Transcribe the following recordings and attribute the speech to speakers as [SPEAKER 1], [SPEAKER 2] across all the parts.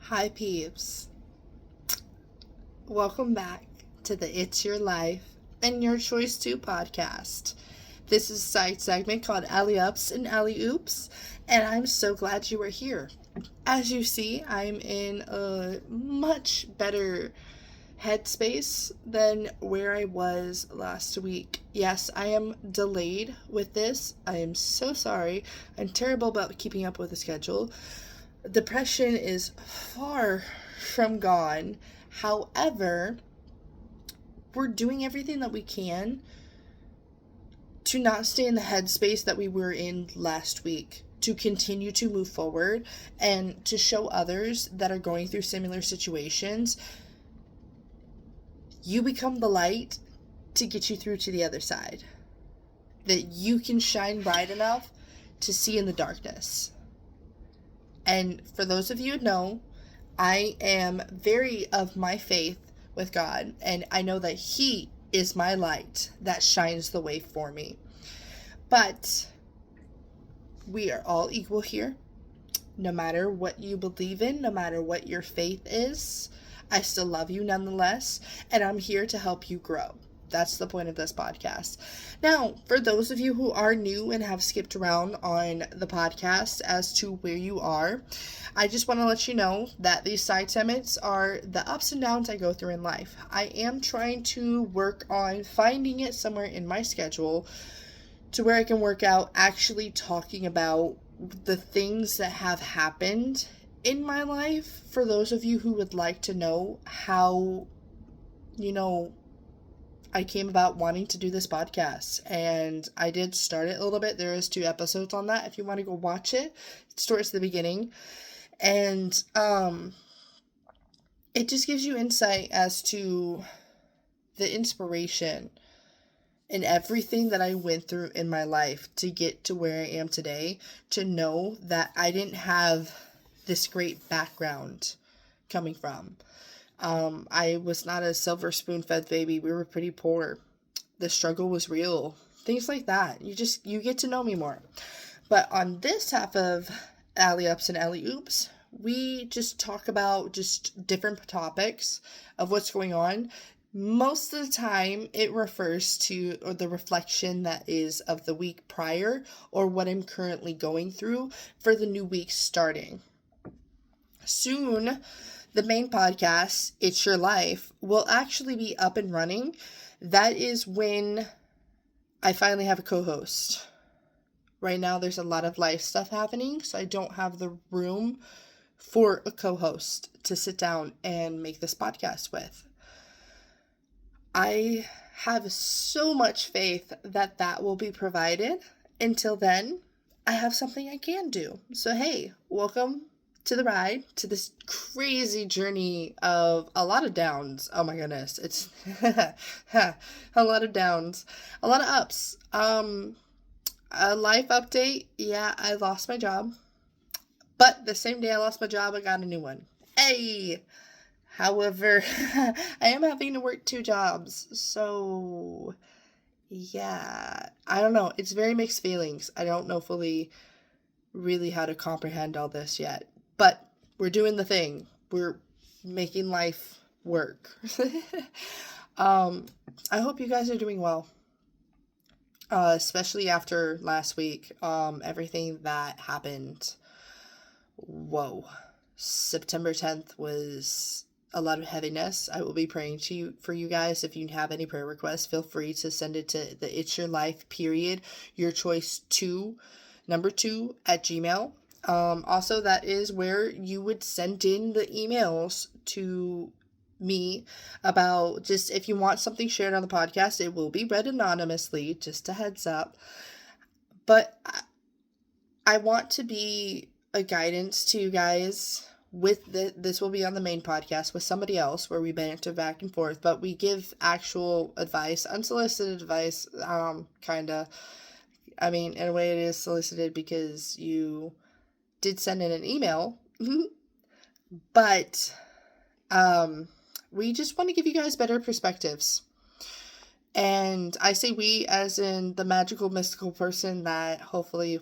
[SPEAKER 1] Hi, peeps. Welcome back to the It's Your Life and Your Choice Too podcast. This is a side segment called Alley Ups and Alley Oops, and I'm so glad you are here. As you see, I'm in a much better headspace than where I was last week. Yes, I am delayed with this. I am so sorry. I'm terrible about keeping up with the schedule. Depression is far from gone. However, we're doing everything that we can to not stay in the headspace that we were in last week, to continue to move forward and to show others that are going through similar situations you become the light to get you through to the other side. That you can shine bright enough to see in the darkness. And for those of you who know, I am very of my faith with God, and I know that He is my light that shines the way for me. But we are all equal here. No matter what you believe in, no matter what your faith is, I still love you nonetheless, and I'm here to help you grow. That's the point of this podcast. Now, for those of you who are new and have skipped around on the podcast as to where you are, I just want to let you know that these side segments are the ups and downs I go through in life. I am trying to work on finding it somewhere in my schedule to where I can work out actually talking about the things that have happened in my life. For those of you who would like to know how, I came about wanting to do this podcast, and I did start it a little bit. There is 2 episodes on that if you want to go watch it. It starts at the beginning, and it just gives you insight as to the inspiration and everything that I went through in my life to get to where I am today, to know that I didn't have this great background coming from. I was not a silver spoon-fed baby. We were pretty poor. The struggle was real. Things like that. You get to know me more. But on this half of Alley Ups and Alley Oops, we just talk about just different topics of what's going on. Most of the time, it refers to or the reflection that is of the week prior or what I'm currently going through for the new week starting. Soon, the main podcast, It's Your Life, will actually be up and running. That is when I finally have a co-host. Right now, there's a lot of life stuff happening, so I don't have the room for a co-host to sit down and make this podcast with. I have so much faith that that will be provided. Until then, I have something I can do. So, hey, welcome to the ride, to this crazy journey of a lot of downs. Oh my goodness, it's a lot of downs, a lot of ups. A life update, yeah, I lost my job. But the same day I lost my job, I got a new one. Hey! However, I am having to work 2 jobs, so yeah, I don't know. It's very mixed feelings. I don't know fully really how to comprehend all this yet, but we're doing the thing. We're making life work. I hope you guys are doing well. Especially after last week, everything that happened. Whoa. September 10th was a lot of heaviness. I will be praying for you guys. If you have any prayer requests, feel free to send it to the It's Your Life, your choice 2, number 2 at Gmail. Also, that is where you would send in the emails to me about just if you want something shared on the podcast. It will be read anonymously, just a heads up. But I want to be a guidance to you guys with this will be on the main podcast with somebody else where we banter back and forth, but we give actual advice, unsolicited advice, kinda. I mean, in a way it is solicited because you did send in an email, but we just want to give you guys better perspectives. And I say we as in the magical, mystical person that hopefully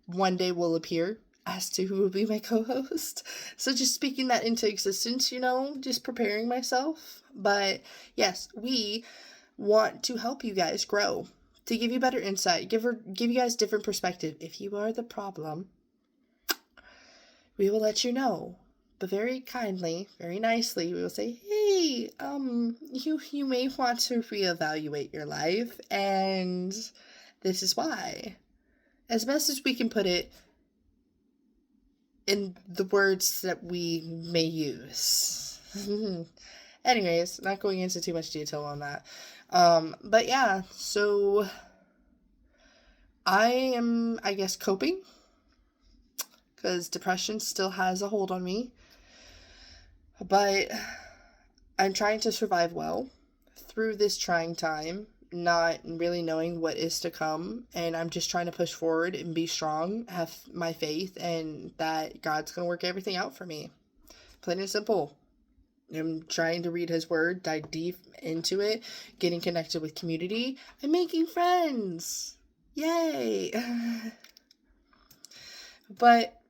[SPEAKER 1] one day will appear as to who will be my co-host. So just speaking that into existence, just preparing myself. But yes, we want to help you guys grow, to give you better insight, give you guys different perspective. If you are the problem, we will let you know. But very kindly, very nicely, we will say, hey, you may want to reevaluate your life, and this is why. As best as we can put it in the words that we may use. Anyways, not going into too much detail on that. But yeah, so I am, I guess, coping, because depression still has a hold on me. But I'm trying to survive well through this trying time, not really knowing what is to come. And I'm just trying to push forward and be strong, have my faith, and that God's going to work everything out for me. Plain and simple. I'm trying to read his word, dive deep into it, getting connected with community, and making friends. Yay! But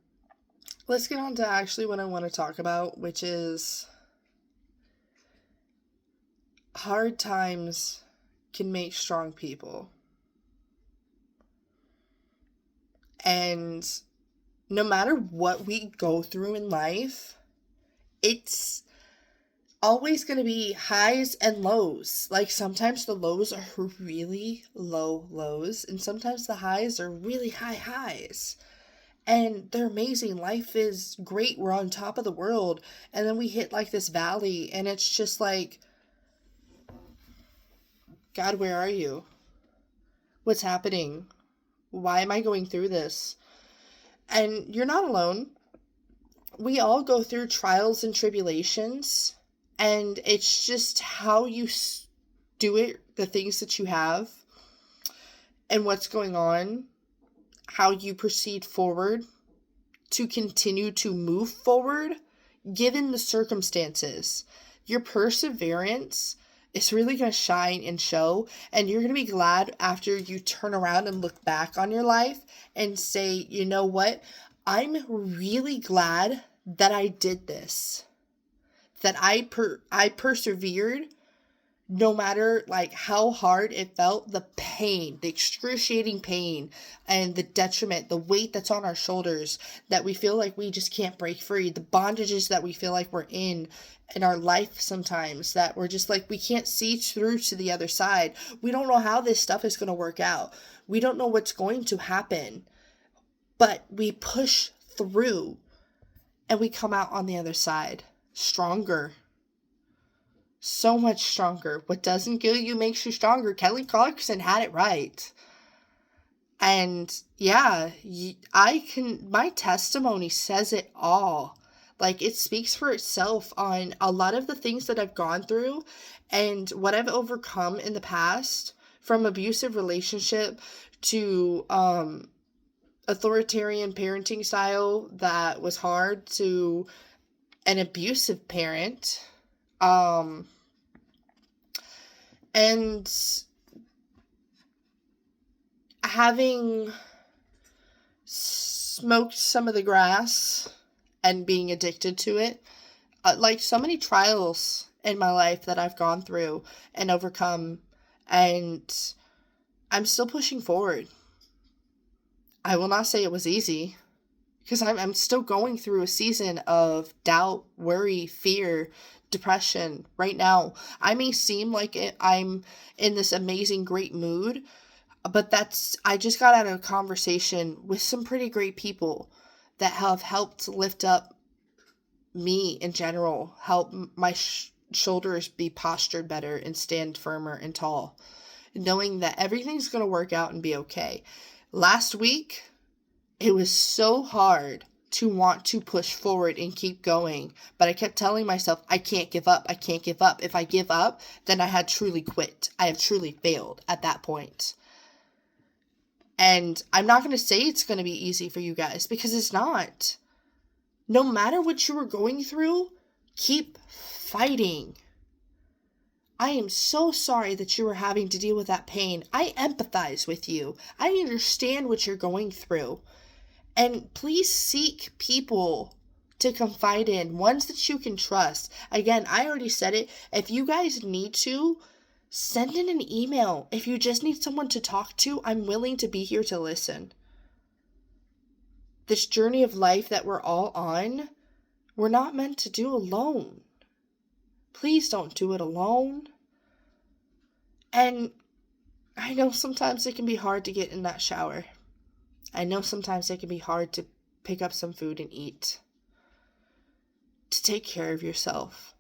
[SPEAKER 1] let's get on to actually what I want to talk about, which is hard times can make strong people. And no matter what we go through in life, it's always going to be highs and lows. Like, sometimes the lows are really low lows, and sometimes the highs are really high highs. And they're amazing. Life is great. We're on top of the world. And then we hit like this valley, and it's just like, God, where are you? What's happening? Why am I going through this? And you're not alone. We all go through trials and tribulations. And it's just how you do it, the things that you have, and what's going on, how you proceed forward to continue to move forward, given the circumstances. Your perseverance is really going to shine and show, and you're going to be glad after you turn around and look back on your life and say, you know what? I'm really glad that I did this. That I persevered, no matter like how hard it felt, the pain, the excruciating pain, and the detriment, the weight that's on our shoulders, that we feel like we just can't break free, the bondages that we feel like we're in our life sometimes, that we're just like, we can't see through to the other side. We don't know how this stuff is going to work out. We don't know what's going to happen, but we push through and we come out on the other side stronger. So much stronger. What doesn't kill you makes you stronger. Kelly Clarkson had it right. And yeah, my testimony says it all. Like, it speaks for itself on a lot of the things that I've gone through and what I've overcome in the past, from abusive relationship to authoritarian parenting style that was hard, to an abusive parent, and having smoked some of the grass and being addicted to it. Like, so many trials in my life that I've gone through and overcome, and I'm still pushing forward. I will not say it was easy, because I'm still going through a season of doubt, worry, fear, depression right now. I may seem like I'm in this amazing, great mood, but I just got out of a conversation with some pretty great people that have helped lift up me in general, help my shoulders be postured better and stand firmer and tall, knowing that everything's going to work out and be okay. Last week, it was so hard to want to push forward and keep going, but I kept telling myself, I can't give up. I can't give up. If I give up, then I had truly quit. I have truly failed at that point. And I'm not going to say it's going to be easy for you guys, because it's not. No matter what you are going through, keep fighting. I am so sorry that you are having to deal with that pain. I empathize with you. I understand what you're going through. And please seek people to confide in, ones that you can trust. Again, I already said it. If you guys need to, send in an email. If you just need someone to talk to, I'm willing to be here to listen. This journey of life that we're all on, we're not meant to do alone. Please don't do it alone. And I know sometimes it can be hard to get in that shower. I know sometimes it can be hard to pick up some food and eat. To take care of yourself.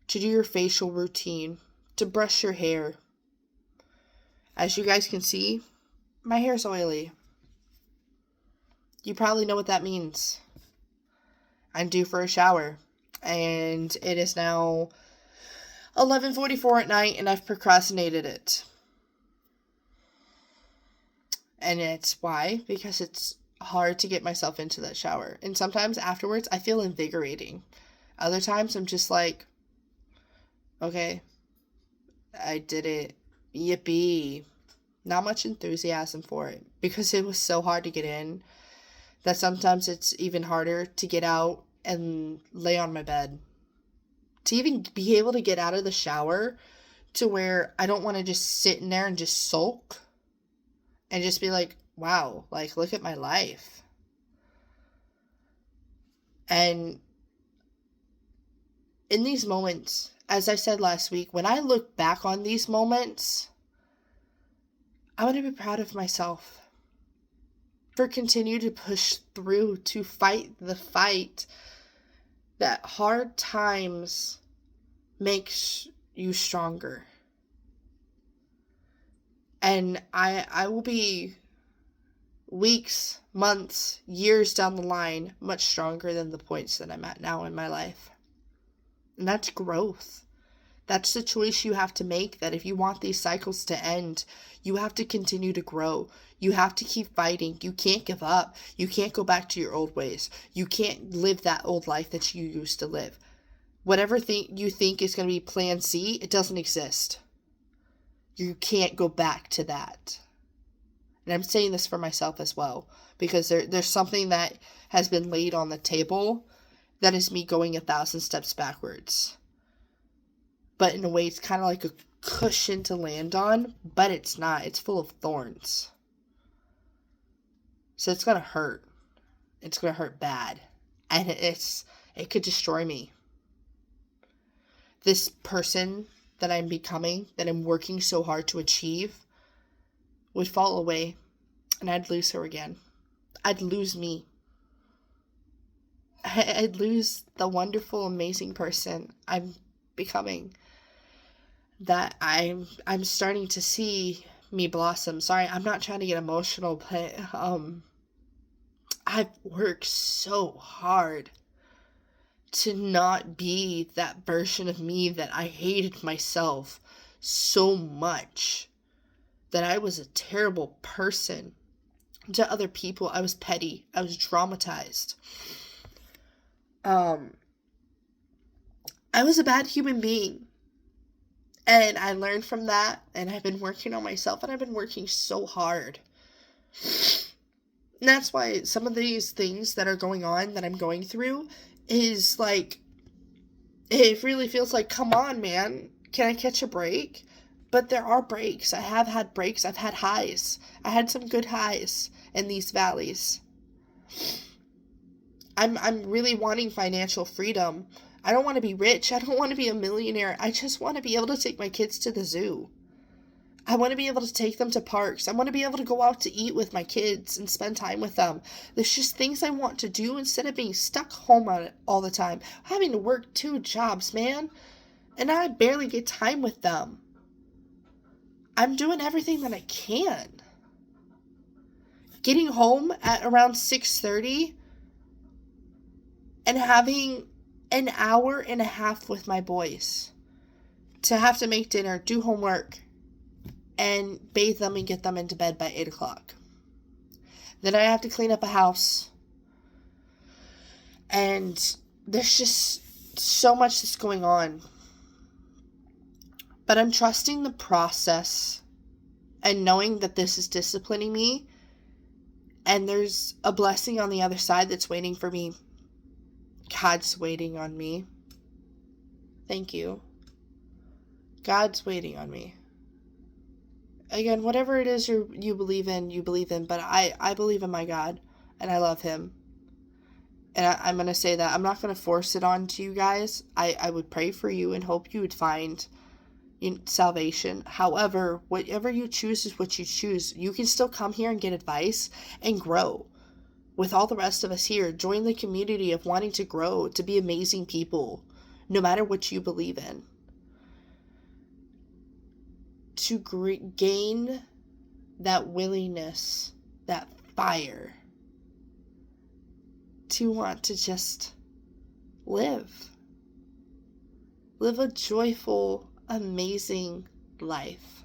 [SPEAKER 1] To do your facial routine. To brush your hair. As you guys can see, my hair's oily. You probably know what that means. I'm due for a shower. And it is now 11:44 at night and I've procrastinated it. And it's why? Because it's hard to get myself into that shower. And sometimes afterwards I feel invigorating. Other times I'm just like, okay, I did it. Yippee. Not much enthusiasm for it. Because it was so hard to get in that sometimes it's even harder to get out and lay on my bed. To even be able to get out of the shower to where I don't want to just sit in there and just sulk and just be like, wow, like, look at my life. And in these moments, as I said last week, when I look back on these moments, I want to be proud of myself for continuing to push through, to fight the fight that hard times makes you stronger. And I will be weeks, months, years down the line much stronger than the points that I'm at now in my life. And that's growth. That's the choice you have to make, that if you want these cycles to end, you have to continue to grow. You have to keep fighting. You can't give up. You can't go back to your old ways. You can't live that old life that you used to live. Whatever you think is going to be plan C, it doesn't exist. You can't go back to that. And I'm saying this for myself as well, because there's something that has been laid on the table that is me going 1,000 steps backwards. But in a way, it's kind of like a cushion to land on, but it's not. It's full of thorns. So it's going to hurt. It's going to hurt bad. And it could destroy me. This person that I'm becoming, that I'm working so hard to achieve, would fall away. And I'd lose her again. I'd lose me. I'd lose the wonderful, amazing person I'm becoming. That I'm starting to see me blossom. Sorry, I'm not trying to get emotional, but I've worked so hard to not be that version of me that I hated myself so much. That I was a terrible person to other people. I was petty. I was traumatized. I was a bad human being. And I learned from that, and I've been working on myself, and I've been working so hard. And that's why some of these things that are going on, that I'm going through, is like, it really feels like, come on, man, can I catch a break? But there are breaks. I have had breaks. I've had highs. I had some good highs in these valleys. I'm really wanting financial freedom. I don't want to be rich. I don't want to be a millionaire. I just want to be able to take my kids to the zoo. I want to be able to take them to parks. I want to be able to go out to eat with my kids and spend time with them. There's just things I want to do instead of being stuck home on it all the time. Having to work 2 jobs, man. And I barely get time with them. I'm doing everything that I can. Getting home at around 6:30 and having an hour and a half with my boys to have to make dinner, do homework, and bathe them and get them into bed by 8 o'clock. Then I have to clean up a house. And there's just so much that's going on. But I'm trusting the process and knowing that this is disciplining me And there's a blessing on the other side that's waiting for me. God's waiting on me. Thank you. God's waiting on me. Again, whatever it is you believe in, but I believe in my God, and I love him. And I'm going to say that. I'm not going to force it on to you guys. I would pray for you and hope you would find salvation. However, whatever you choose is what you choose. You can still come here and get advice and grow with all the rest of us here. Join the community of wanting to grow, to be amazing people, no matter what you believe in. To gain that willingness, that fire, to want to just live a joyful, amazing life.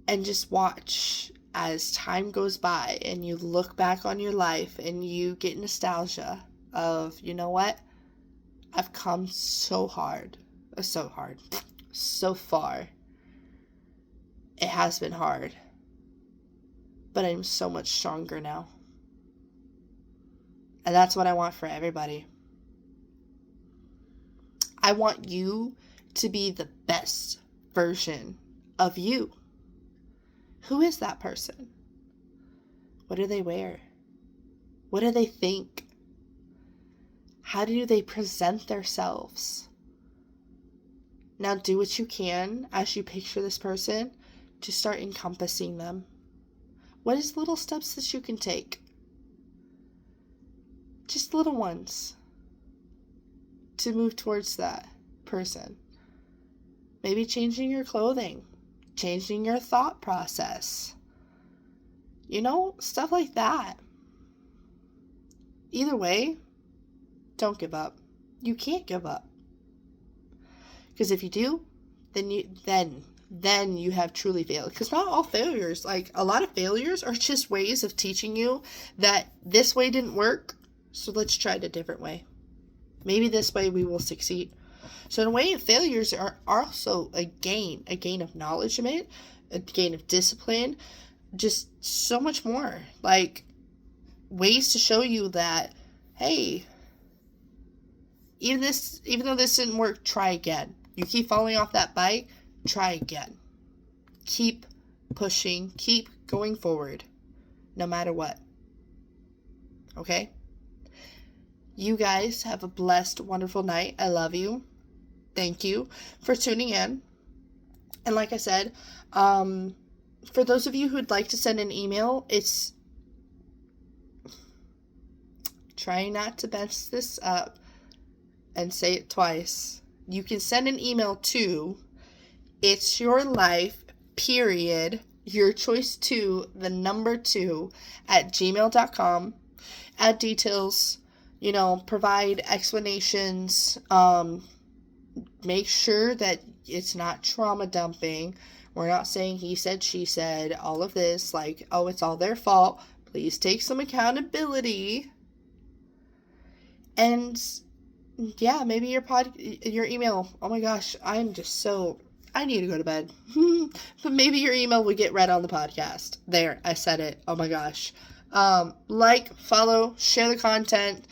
[SPEAKER 1] And just watch as time goes by and you look back on your life and you get nostalgia of, you know what? I've come so far. It has been hard, but I'm so much stronger now. And that's what I want for everybody. I want you to be the best version of you. Who is that person? What do they wear? What do they think? How do they present themselves? Now do what you can as you picture this person to start encompassing them. What is little steps that you can take? Just little ones to move towards that person. Maybe changing your clothing, changing your thought process. Stuff like that. Either way, don't give up. You can't give up. Because if you do, then you have truly failed. Because not all failures, a lot of failures are just ways of teaching you that this way didn't work, so let's try it a different way. Maybe this way we will succeed. So in a way, failures are also a gain of knowledge, a gain of discipline, just so much more. Ways to show you that, hey, even though this didn't work, try again. You keep falling off that bike, try again. Keep pushing, keep going forward, no matter what. Okay? You guys have a blessed, wonderful night. I love you. Thank you for tuning in. And like I said, for those of you who'd like to send an email, it's trying not to mess this up and say it twice. You can send an email to itsyourlife.yourchoice2 Add details, provide explanations, make sure that it's not trauma dumping. We're not saying he said, she said, all of this, it's all their fault. Please take some accountability. And yeah, maybe your email. Oh my gosh, I need to go to bed. But maybe your email will get read on the podcast. There, I said it. Oh my gosh. Follow, share the content.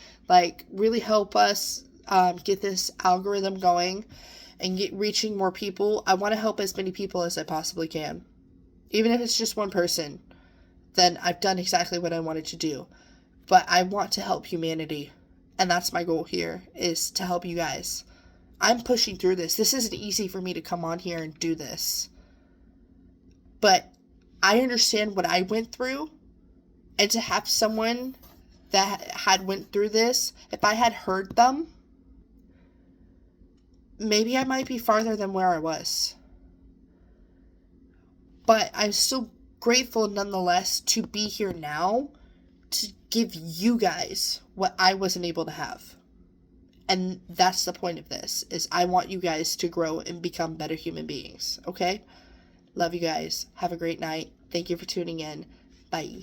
[SPEAKER 1] Really help us get this algorithm going and reaching more people. I want to help as many people as I possibly can. Even if it's just one person, then I've done exactly what I wanted to do. But I want to help humanity. And that's my goal here, is to help you guys. I'm pushing through this. This isn't easy for me to come on here and do this. But I understand what I went through. And to have someone that had went through this, if I had heard them, maybe I might be farther than where I was. But I'm still grateful nonetheless to be here now to give you guys what I wasn't able to have. And that's the point of this, is I want you guys to grow and become better human beings, okay? Love you guys. Have a great night. Thank you for tuning in. Bye.